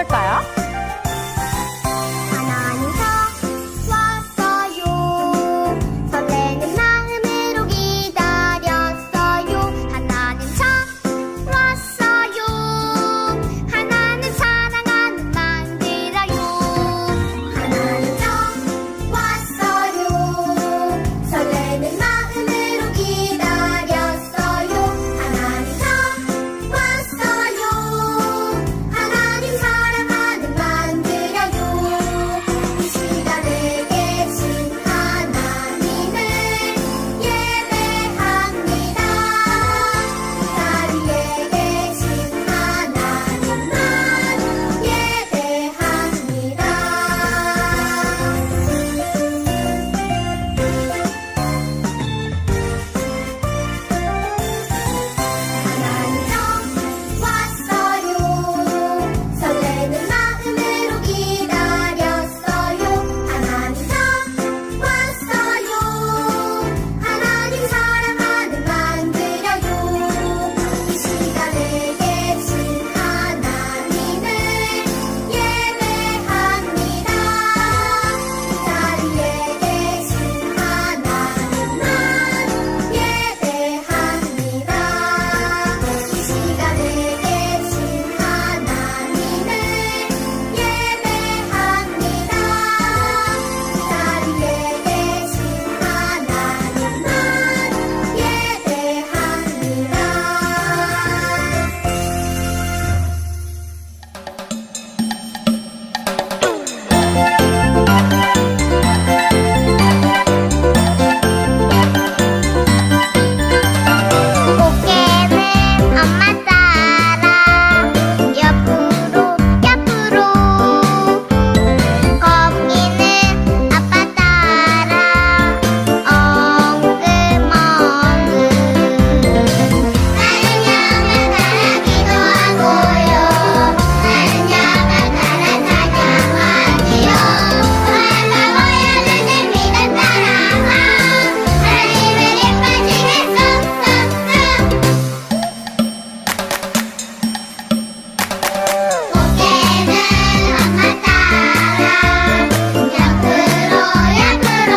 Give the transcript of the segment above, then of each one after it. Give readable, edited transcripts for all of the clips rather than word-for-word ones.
할까요? 하나님께서 왔어요. 설레는 마음으로 기다렸어요. 하나님 참 왔어요. 하나님 사랑하는 만들어요. 하나님 참 왔어요. 설레는 마음으로 기다렸어요. 하나님 참 왔어요. 하나님 사랑하는 만들어요. 이 시간에 계신 하나님을 예배합니다. 이 자리에 계신 하나님만 예배합니다. 하나님 참 왔어요. 설레는 마음으로 기다렸어요. 하나님 참 왔어요. 하나님 사랑하는 만들어요. 이 시간에 계신 하나님을 예배합니다. 이 자리에 계신 하나님만 예배합니다. 이 시간에 계신 하나님을 예배합니다. 이 자리에 계신 꽃게는 엄마 따라 옆으로 옆으로 거북이는 아빠 따라 엉금엉금 나는 양을 따라 기도하고요. 나는 양을 따라 찬양하지요. 아빠 모여는 믿음 따라서 하나님을 예뻐지게 쑥쑥쑥 꽃게는 엄마 따라 옆으로 옆으로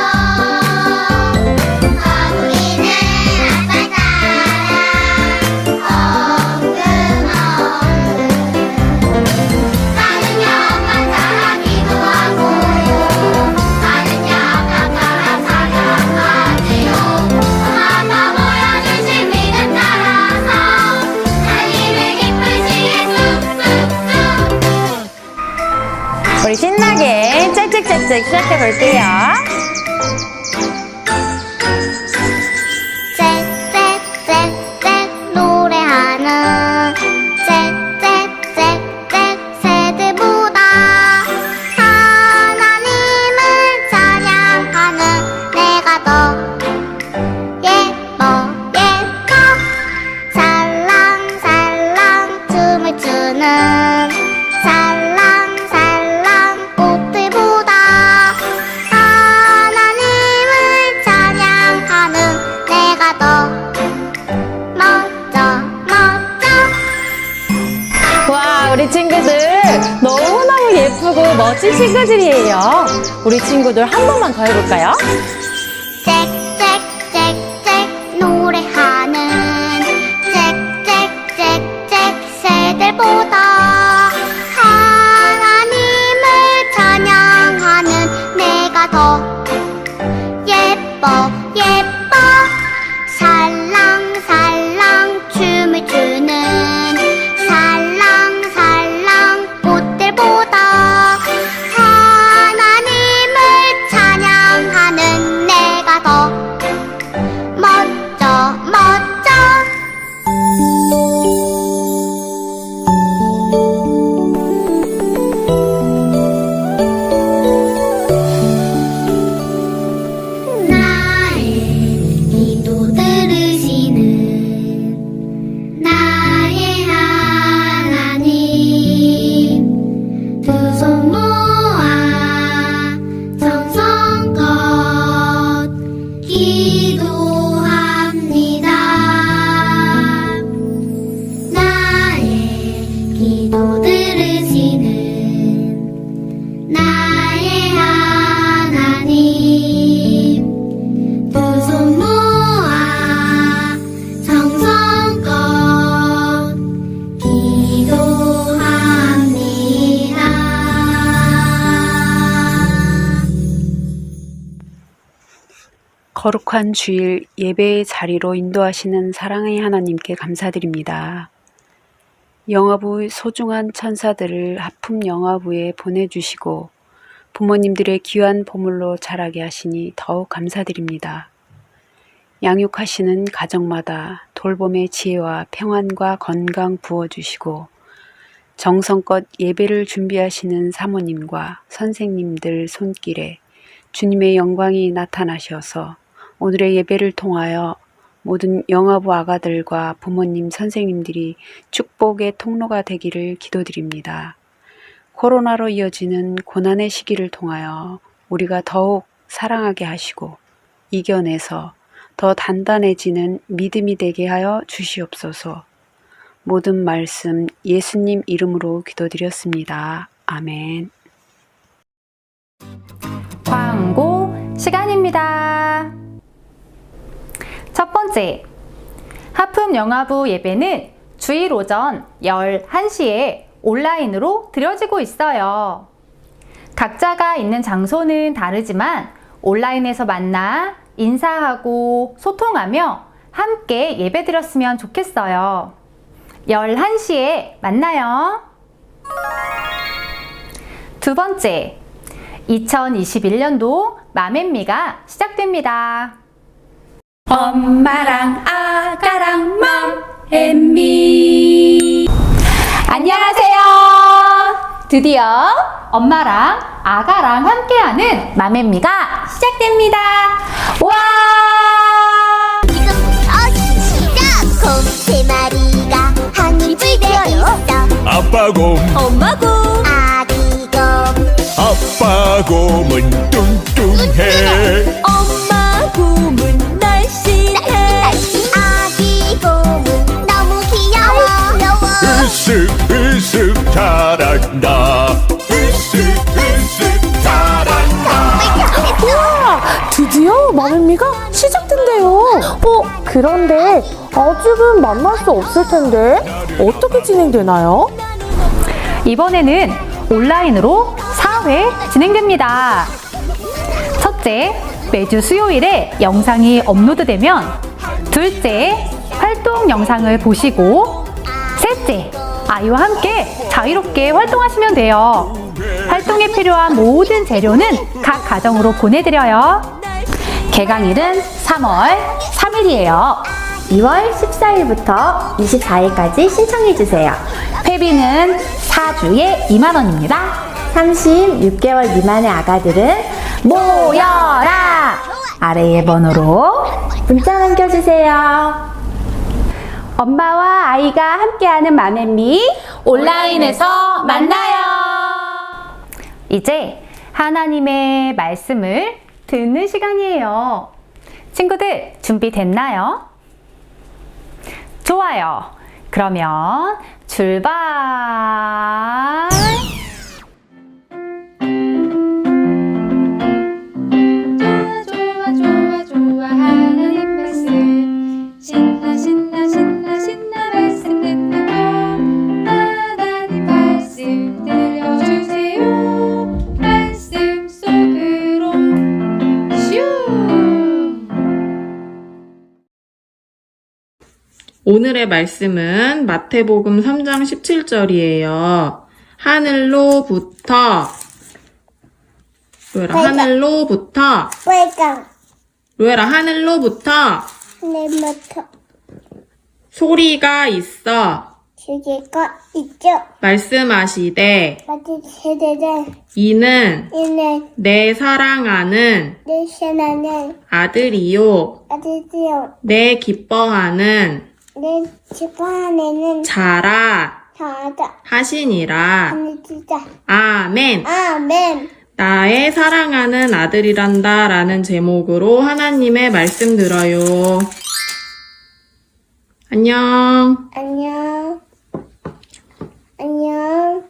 거북이는 아빠 따라 엉금엉금 나는 양만 따라 기도하고요. 나는 양만 따라 찬양하지요. 아빠 모여주신 믿음 따라서 하나님을 기쁘시게 쑥쑥쑥 우리 신나게 짹짹짹짹 시작해 볼게요. 짹짹짹짹 노래하는 짹짹짹짹 새들보다 하나님을 찬양하는 내가 더 예뻐 예뻐 살랑살랑 춤을 추는 살랑살랑 꽃들보다 하나님을 찬양하는 내가 더 멋져 멋져 와, 우리 친구들 너무너무 예쁘고 멋진 친구들이에요. 우리 친구들 한 번만 더 해볼까요? 짹짹짹짹 노래하는 짹짹짹짹 새들보다 하나님을 찬양하는 내가 더 예뻐 예뻐 살랑살랑 춤을 추는 살랑살랑 꽃들보다 하나님을 찬양하는 거룩한 주일 예배의 자리로 인도하시는 사랑의 하나님께 감사드립니다. 영화부의 소중한 천사들을 하품 영화부에 보내주시고 부모님들의 귀한 보물로 자라게 하시니 더욱 감사드립니다. 양육하시는 가정마다 돌봄의 지혜와 평안과 건강 부어주시고 정성껏 예배를 준비하시는 사모님과 선생님들 손길에 주님의 영광이 나타나셔서 오늘의 예배를 통하여 모든 영화부 아가들과 부모님 선생님들이 축복의 통로가 되기를 기도드립니다. 코로나로 이어지는 고난의 시기를 통하여 우리가 더욱 사랑하게 하시고 이겨내서 더 단단해지는 믿음이 되게 하여 주시옵소서. 모든 말씀 예수님 이름으로 기도드렸습니다. 아멘. 광고 시간입니다. 첫 번째, 하품 영화부 예배는 주일 오전 11시에 온라인으로 드려지고 있어요. 각자가 있는 장소는 다르지만 온라인에서 만나 인사하고 소통하며 함께 예배 드렸으면 좋겠어요. 11시에 만나요. 두 번째, 2021년도 맘앤미가 시작됩니다. 엄마랑 아가랑 맘앤미. 안녕하세요. 드디어 엄마랑 아가랑 함께하는 맘앤미가 시작됩니다. 와! 지금부터 시작! 곰 3마리가 하늘 불대고 있어. 아빠 곰, 엄마 곰, 아기 곰 아빠 곰은 뚱뚱해. 엄마 곰은 날씬해. 아기 곰은 너무 귀여워. 으쓱 자란다. 으쓱 자란다. 드디어 맘앤미가 시작된대요. 그런데 아직은 만날 수 없을 텐데 어떻게 진행되나요? 이번에는 온라인으로 4회 진행됩니다. 첫째, 매주 수요일에 영상이 업로드되면 둘째, 활동 영상을 보시고 셋째, 아이와 함께 자유롭게 활동하시면 돼요. 활동에 필요한 모든 재료는 각 가정으로 보내드려요. 개강일은 3월 3일이에요. 2월 14일부터 24일까지 신청해주세요. 회비는 4주에 2만원입니다. 36개월 미만의 아가들은 모여라! 아래의 번호로 문자 남겨주세요. 엄마와 아이가 함께하는 맘앤미 온라인에서 만나요. 이제 하나님의 말씀을 듣는 시간이에요. 친구들 준비됐나요? 좋아요. 그러면 출발! 좋아 좋아 좋아 하나님 말씀 신나 신나 신나 신나 말씀 듣는 거 하나님 말씀 들려주세요 말씀 속으로 슈 오늘의 말씀은 마태복음 3장 17절이에요. 하늘로부터 로에라 하늘로부터 빨강 로에라 하늘로부터 내부터 소리가 있어 주제가 있죠. 말씀하시되 마치 세대는 이는 이는 내 사랑하는 내 신하는 아들이요 아들이요. 내 기뻐하는 내 집 안에는 자라 자다 하시니라. 진짜 아멘. 아멘. 나의 사랑하는 아들이란다 라는 제목으로 하나님의 말씀 들어요. 안녕. 안녕. 안녕.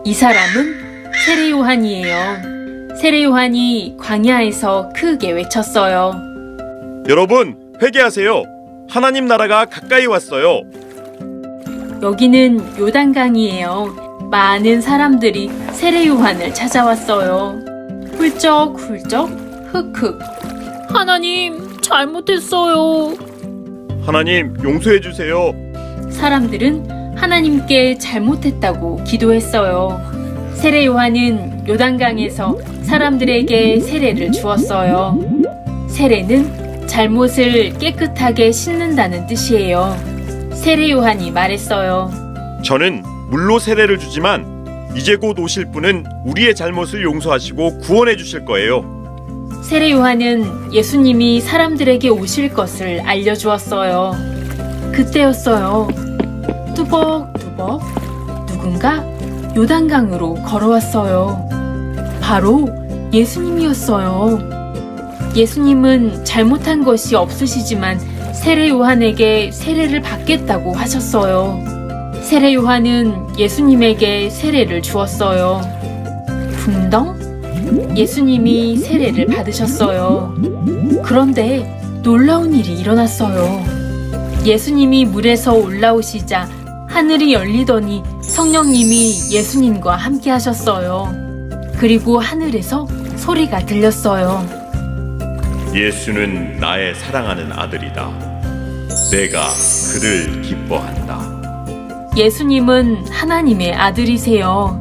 이 사람은 세례 요한이에요. 세례 요한이 광야에서 크게 외쳤어요. 여러분, 회개하세요. 하나님 나라가 가까이 왔어요. 여기는 요단강이에요. 많은 사람들이 세례 요한을 찾아왔어요. 훌쩍훌쩍 흑흑. 하나님, 잘못했어요. 하나님, 용서해 주세요. 사람들은 하나님께 잘못했다고 기도했어요. 세례 요한은 요단강에서 사람들에게 세례를 주었어요. 세례는 잘못을 깨끗하게 씻는다는 뜻이에요. 세례 요한이 말했어요. 저는 물로 세례를 주지만 이제 곧 오실 분은 우리의 잘못을 용서하시고 구원해 주실 거예요. 세례 요한은 예수님이 사람들에게 오실 것을 알려주었어요. 그때였어요. 뚜벅뚜벅 누군가 요단강으로 걸어왔어요. 바로 예수님이었어요. 예수님은 잘못한 것이 없으시지만 세례 요한에게 세례를 받겠다고 하셨어요. 세례 요한은 예수님에게 세례를 주었어요. 붕덩? 예수님이 세례를 받으셨어요. 그런데 놀라운 일이 일어났어요. 예수님이 물에서 올라오시자 하늘이 열리더니 성령님이 예수님과 함께 하셨어요. 그리고 하늘에서 소리가 들렸어요. 예수는 나의 사랑하는 아들이다. 내가 그를 기뻐한다. 예수님은 하나님의 아들이세요.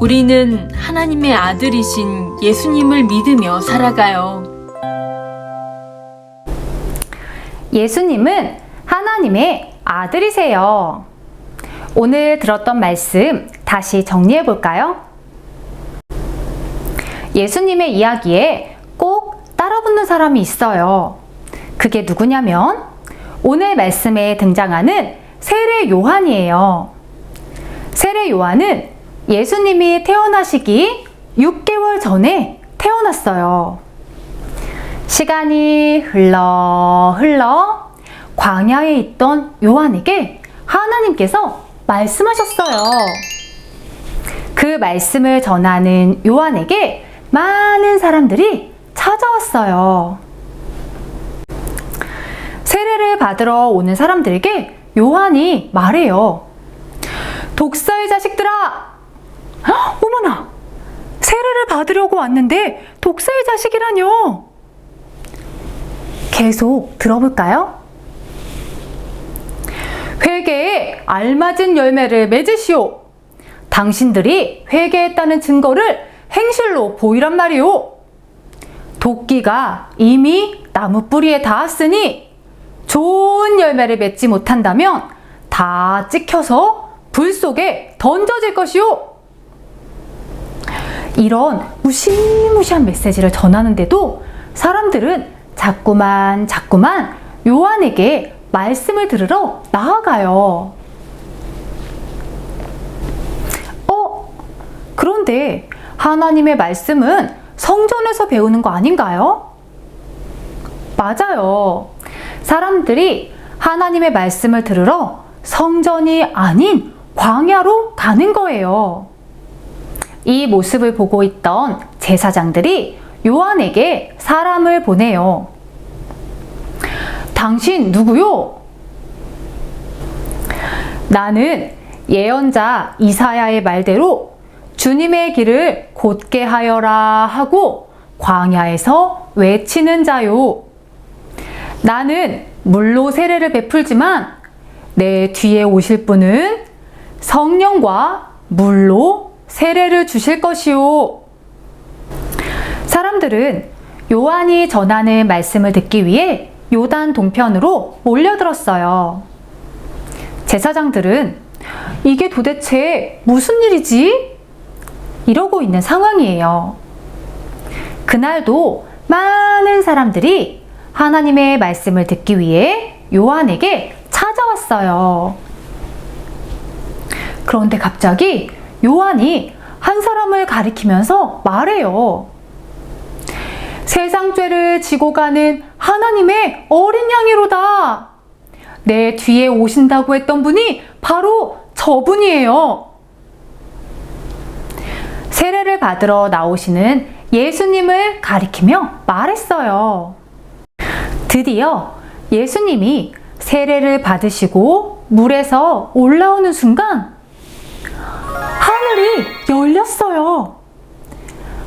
우리는 하나님의 아들이신 예수님을 믿으며 살아가요. 예수님은 하나님의 아들이세요. 오늘 들었던 말씀 다시 정리해 볼까요? 예수님의 이야기에 꼭 따라붙는 사람이 있어요. 그게 누구냐면 오늘 말씀에 등장하는 세례 요한이에요. 세례 요한은 예수님이 태어나시기 6개월 전에 태어났어요. 시간이 흘러 광야에 있던 요한에게 하나님께서 말씀하셨어요. 그 말씀을 전하는 요한에게 많은 사람들이 찾아왔어요. 세례를 받으러 오는 사람들에게 요한이 말해요. 독사의 자식들아! 어머나! 세례를 받으려고 왔는데 독사의 자식이라뇨! 계속 들어볼까요? 회개에 알맞은 열매를 맺으시오. 당신들이 회개했다는 증거를 행실로 보이란 말이오. 도끼가 이미 나무 뿌리에 닿았으니 좋은 열매를 맺지 못한다면 다 찍혀서 불 속에 던져질 것이오. 이런 무시무시한 메시지를 전하는데도 사람들은 자꾸만 요한에게 말씀을 들으러 나아가요. 그런데 하나님의 말씀은 성전에서 배우는 거 아닌가요? 맞아요. 사람들이 하나님의 말씀을 들으러 성전이 아닌 광야로 가는 거예요. 이 모습을 보고 있던 제사장들이 요한에게 사람을 보내요. 당신 누구요? 나는 예언자 이사야의 말대로 주님의 길을 곧게 하여라 하고 광야에서 외치는 자요. 나는 물로 세례를 베풀지만 내 뒤에 오실 분은 성령과 물로 세례를 주실 것이요. 사람들은 요한이 전하는 말씀을 듣기 위해 요단 동편으로 몰려들었어요. 제사장들은 이게 도대체 무슨 일이지? 이러고 있는 상황이에요. 그날도 많은 사람들이 하나님의 말씀을 듣기 위해 요한에게 찾아왔어요. 그런데 갑자기 요한이 한 사람을 가리키면서 말해요. 세상 죄를 지고 가는 하나님의 어린 양이로다. 내 뒤에 오신다고 했던 분이 바로 저분이에요. 세례를 받으러 나오시는 예수님을 가리키며 말했어요. 드디어 예수님이 세례를 받으시고 물에서 올라오는 순간 하늘이 열렸어요.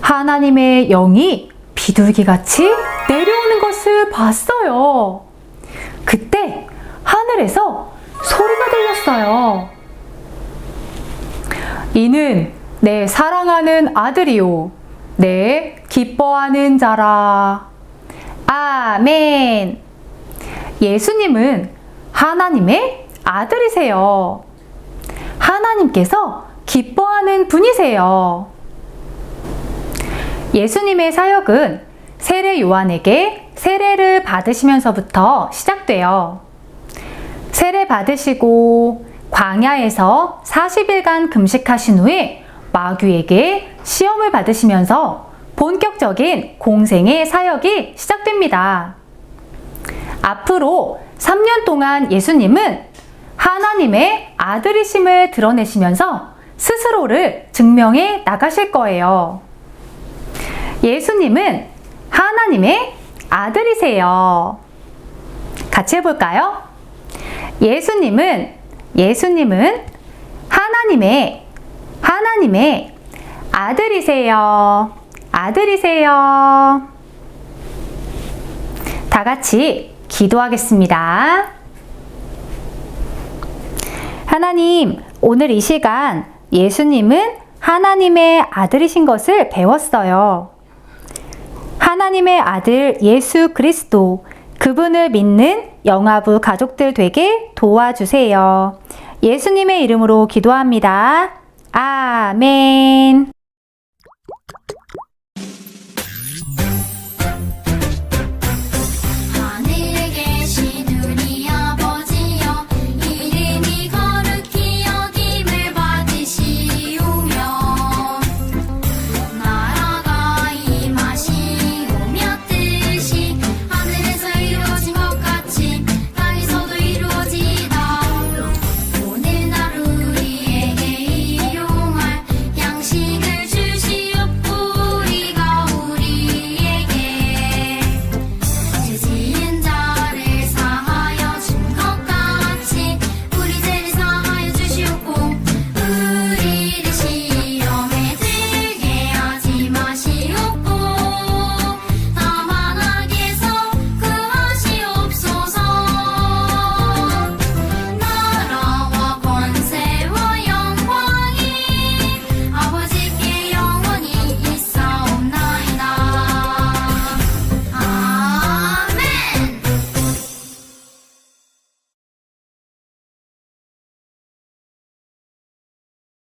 하나님의 영이 비둘기같이 내려오는 것을 봤어요. 그때 하늘에서 소리가 들렸어요. 이는 내 사랑하는 아들이요, 내 기뻐하는 자라. 아멘. 예수님은 하나님의 아들이세요. 하나님께서 기뻐하는 분이세요. 예수님의 사역은 세례 요한에게 세례를 받으시면서부터 시작돼요. 세례 받으시고 광야에서 40일간 금식하신 후에 마귀에게 시험을 받으시면서 본격적인 공생의 사역이 시작됩니다. 앞으로 3년 동안 예수님은 하나님의 아들이심을 드러내시면서 스스로를 증명해 나가실 거예요. 예수님은 하나님의 아들이세요. 같이 해볼까요? 예수님은 하나님의 아들이세요. 아들이세요. 다 같이 기도하겠습니다. 하나님, 오늘 이 시간 예수님은 하나님의 아들이신 것을 배웠어요. 하나님의 아들 예수 그리스도, 그분을 믿는 영화부 가족들 되게 도와주세요. 예수님의 이름으로 기도합니다. 아멘.